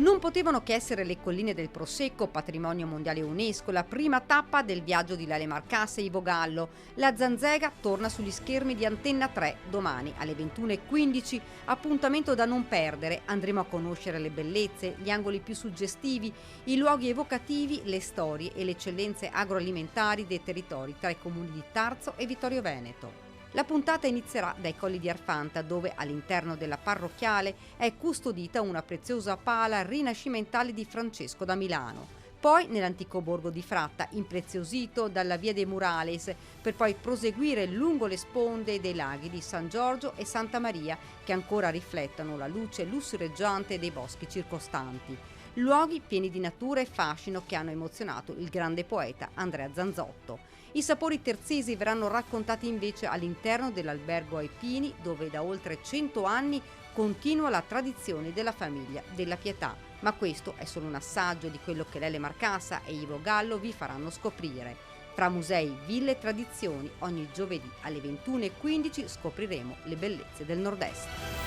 Non potevano che essere le colline del Prosecco, patrimonio mondiale UNESCO, la prima tappa del viaggio di Lele Marcassa e Ivo Gallo. La Zanzega torna sugli schermi di Antenna 3 domani alle 21:15, appuntamento da non perdere. Andremo a conoscere le bellezze, gli angoli più suggestivi, i luoghi evocativi, le storie e le eccellenze agroalimentari dei territori tra i comuni di Tarzo e Vittorio Veneto. La puntata inizierà dai Colli di Arfanta, dove all'interno della parrocchiale è custodita una preziosa pala rinascimentale di Francesco da Milano. Poi nell'antico borgo di Fratta, impreziosito dalla via dei Murales, per poi proseguire lungo le sponde dei laghi di San Giorgio e Santa Maria, che ancora riflettono la luce lussureggiante dei boschi circostanti. Luoghi pieni di natura e fascino che hanno emozionato il grande poeta Andrea Zanzotto. I sapori terzesi verranno raccontati invece all'interno dell'albergo ai Pini, dove da oltre 100 anni continua la tradizione della famiglia della Pietà. Ma questo è solo un assaggio di quello che Lele Marcassa e Ivo Gallo vi faranno scoprire. Tra musei, ville e tradizioni, ogni giovedì alle 21:15 scopriremo le bellezze del Nord-Est.